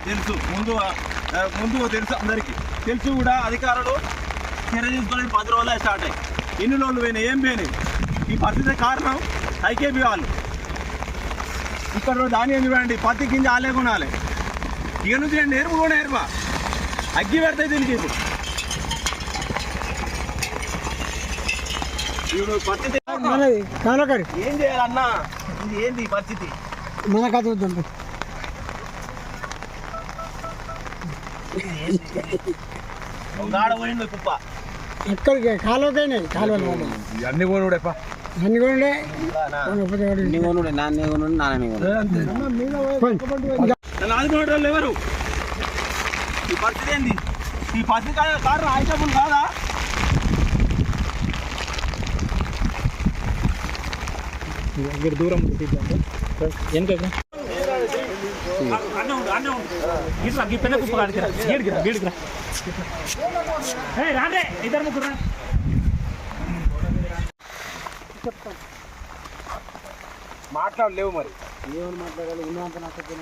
తెలుసు ముందు తెలుసు అందరికి తెలుసు కూడా అధికారులు చర్య తీసుకొని 10 రోజులే స్టార్ట్ అయ్యి ఎన్ని రోజులు పోయినాయి ఏం పోయినాయి ఈ పరిస్థితి కారణం ఐకేపీ వాళ్ళు ఇక్కడ ధాన్యం చూడండి పత్తి గింజ ఆలే కొనాలి ఇక నుంచి నేను నేర్పు కూడా నేర్పా అగ్గి పెడతాయి దీనికి ఇప్పుడు పరిస్థితి ఏం చేయాలన్నా ఇది ఏంది పరిస్థితి మన కథ వద్దాం గాడ పోయింది కుప్ప ఎక్కడికి కాలువకైనా కాలువలు అన్ని కొనుడే అన్ని కూడా ఆదుకునే వాళ్ళు ఎవరు ఈ పరిస్థితి ఏంది ఈ పరిస్థితి కారణం ఆయుషాపులు కాదా దూరం పెద్ద కుప్ప గీడికిరా రాండే ఇద్దరు ముగ్గురు మాట్లాడలేవు మరి ఏమని మాట్లాడాలి ఉన్నంత నష్టపోయిన